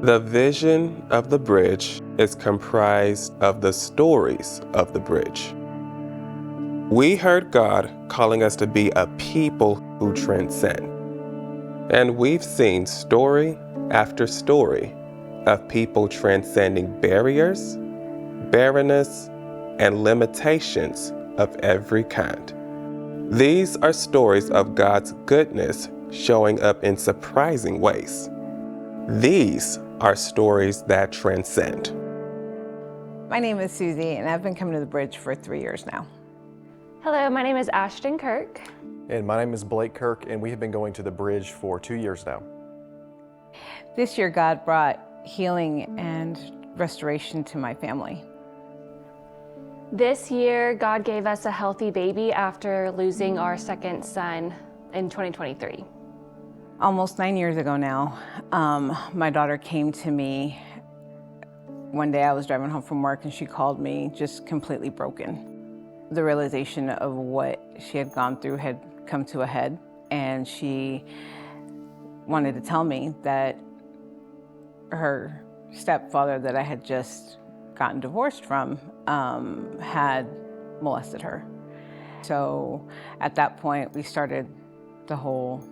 The vision of the bridge is comprised of the stories of the bridge. We heard God calling us to be a people who transcend. And we've seen story after story of people transcending barriers, barrenness, and limitations of every kind. These are stories of God's goodness showing up in surprising ways. These are stories that transcend. My name is Susie, and I've been coming to the bridge for 3 years now. Hello, my name is Ashton Kirk. And my name is Blake Kirk, and we have been going to the bridge for 2 years now. This year, God brought healing and restoration to my family. This year, God gave us a healthy baby after losing our second son in 2023. Almost 9 years ago now, my daughter came to me. One day I was driving home from work and she called me just completely broken. The realization of what she had gone through had come to a head, and she wanted to tell me that her stepfather that I had just gotten divorced from had molested her. So at that point, we started the whole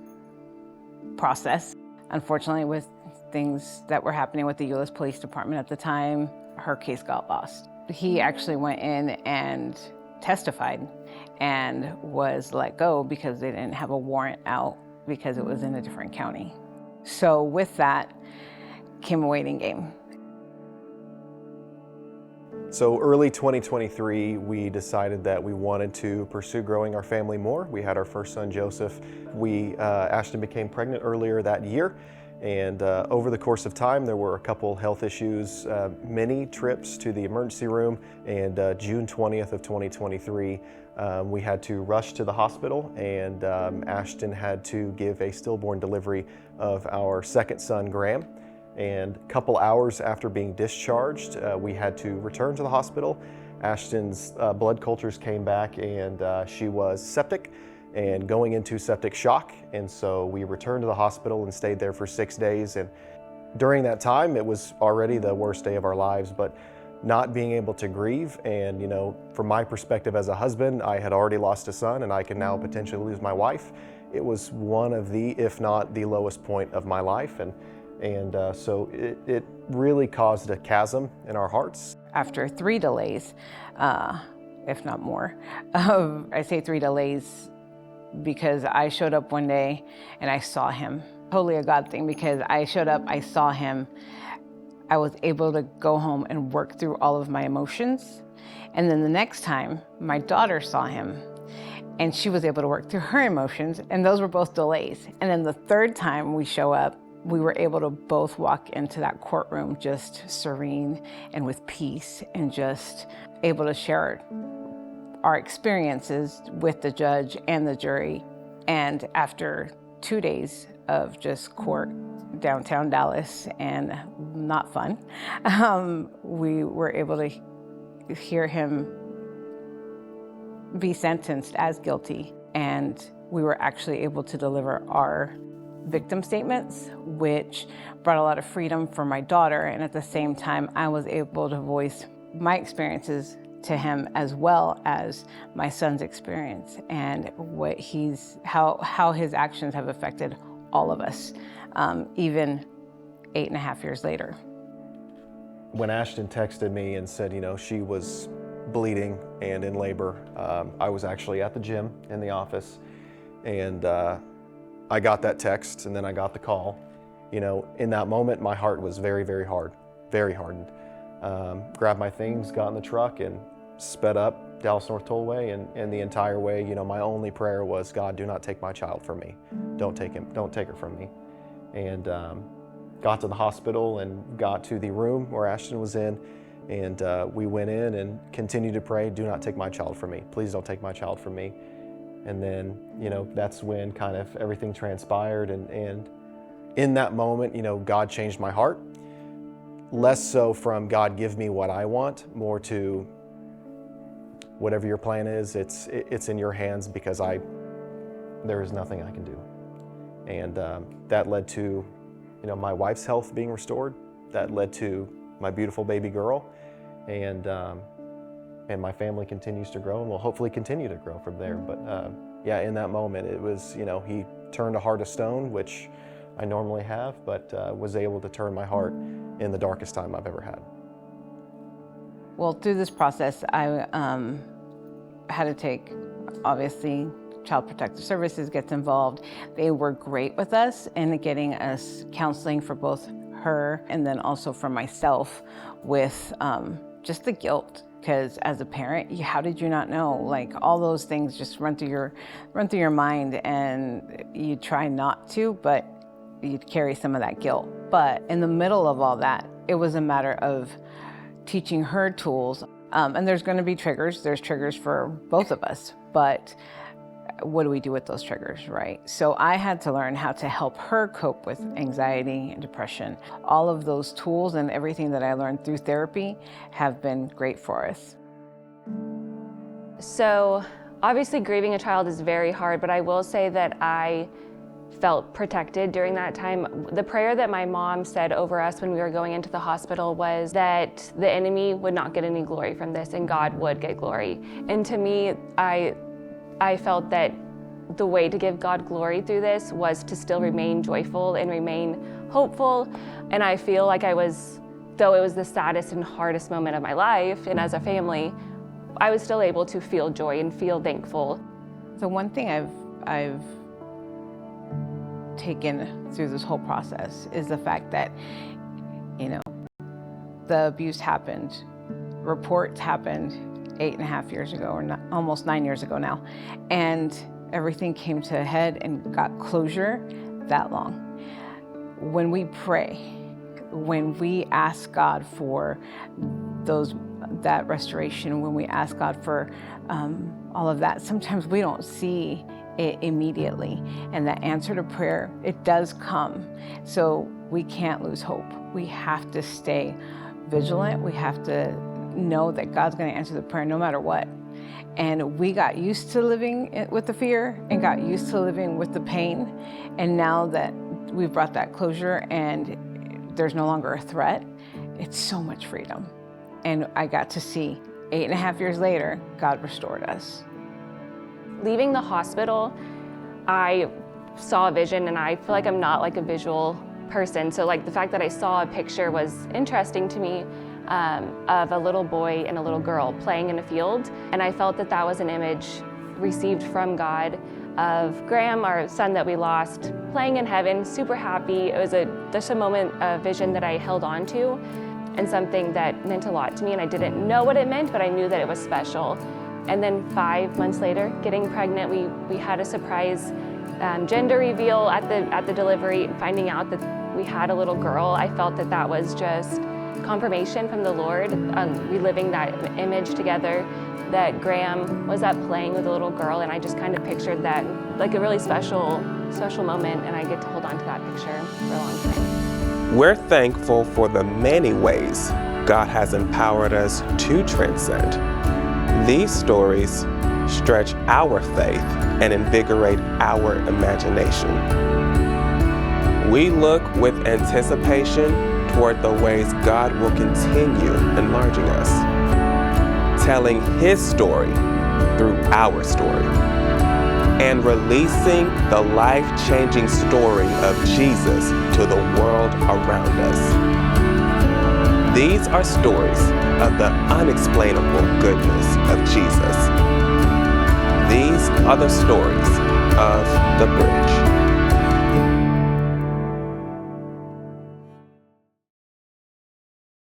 process. Unfortunately, with things that were happening with the U.S. Police Department at the time, her case got lost. He actually went in and testified and was let go because they didn't have a warrant out because it was in a different county. So with that came a waiting game. So early 2023, we decided that we wanted to pursue growing our family more. We had our first son, Joseph. Ashton became pregnant earlier that year. And over the course of time, there were a couple health issues, many trips to the emergency room. And June 20th of 2023, we had to rush to the hospital, and Ashton had to give a stillborn delivery of our second son, Graham. And a couple hours after being discharged, we had to return to the hospital. Ashton's blood cultures came back, and she was septic and going into septic shock. And so we returned to the hospital and stayed there for 6 days. And during that time, it was already the worst day of our lives, but not being able to grieve. And, you know, from my perspective as a husband, I had already lost a son, and I can now potentially lose my wife. It was one of the, if not the lowest point of my life. And so it really caused a chasm in our hearts. After 3 delays, if not more, I say 3 delays because I showed up one day and I saw him. Totally a God thing, because I showed up, I saw him. I was able to go home and work through all of my emotions. And then the next time, my daughter saw him and she was able to work through her emotions, and those were both delays. And then the third time we show up, we were able to both walk into that courtroom just serene and with peace, and just able to share our experiences with the judge and the jury. And after 2 days of just court downtown Dallas and not fun, we were able to hear him be sentenced as guilty. And we were actually able to deliver our victim statements, which brought a lot of freedom for my daughter. And at the same time, I was able to voice my experiences to him, as well as my son's experience and what how his actions have affected all of us, even 8.5 years later. When Ashton texted me and said, you know, she was bleeding and in labor, I was actually at the gym in the office, and I got that text, and then I got the call. You know, in that moment, my heart was very, very hard, very hardened. Grabbed my things, got in the truck, and sped up Dallas North Tollway, and the entire way, you know, my only prayer was, God, do not take my child from me. Don't take her from me. And got to the hospital and got to the room where Ashton was in, and we went in and continued to pray, do not take my child from me. Please don't take my child from me. And then, you know, that's when kind of everything transpired, and in that moment, you know, God changed my heart. Less so from God, give me what I want, more to whatever your plan is, it's in your hands, because there is nothing I can do. And that led to, you know, my wife's health being restored. that led to my beautiful baby girl, and my family continues to grow and will hopefully continue to grow from there. But yeah, in that moment, it was, you know, he turned a heart of stone, which I normally have, but was able to turn my heart in the darkest time I've ever had. Well, through this process, I had to take, obviously, Child Protective Services gets involved. They were great with us in getting us counseling for both her and then also for myself with just the guilt. Because as a parent, how did you not know? Like, all those things just run through your mind, and you try not to, but you carry some of that guilt. But in the middle of all that, it was a matter of teaching her tools. And there's going to be triggers. There's triggers for both of us, but what do we do with those triggers, right? So I had to learn how to help her cope with anxiety and depression. All of those tools and everything that I learned through therapy have been great for us. So obviously grieving a child is very hard, but I will say that I felt protected during that time. The prayer that my mom said over us when we were going into the hospital was that the enemy would not get any glory from this and God would get glory. And to me, I felt that the way to give God glory through this was to still remain joyful and remain hopeful. And I feel like I was, though it was the saddest and hardest moment of my life, and as a family, I was still able to feel joy and feel thankful. The one thing I've taken through this whole process is the fact that, you know, the abuse happened, reports happened 8.5 years ago, or almost 9 years ago now, and everything came to a head and got closure that long. When we pray, when we ask God for that restoration, when we ask God for all of that, sometimes we don't see it immediately, and the answer to prayer, it does come. So we can't lose hope. We have to stay vigilant. We have to know that God's going to answer the prayer no matter what. And we got used to living with the fear and got used to living with the pain. And now that we've brought that closure and there's no longer a threat, it's so much freedom. And I got to see 8.5 years later, God restored us. Leaving the hospital, I saw a vision, and I feel like I'm not like a visual person. So like the fact that I saw a picture was interesting to me. Of a little boy and a little girl playing in a field. And I felt that that was an image received from God of Graham, our son that we lost, playing in heaven, super happy. It was just a moment, a vision that I held on to, and something that meant a lot to me. And I didn't know what it meant, but I knew that it was special. And then 5 months later, getting pregnant, we had a surprise gender reveal at the delivery, finding out that we had a little girl. I felt that that was just confirmation from the Lord, reliving that image together, that Graham was up playing with a little girl, and I just kind of pictured that like a really special moment, and I get to hold on to that picture for a long time. We're thankful for the many ways God has empowered us to transcend. These stories stretch our faith and invigorate our imagination. We look with anticipation toward the ways God will continue enlarging us, telling His story through our story, and releasing the life-changing story of Jesus to the world around us. These are stories of the unexplainable goodness of Jesus. These are the stories of the Bridge.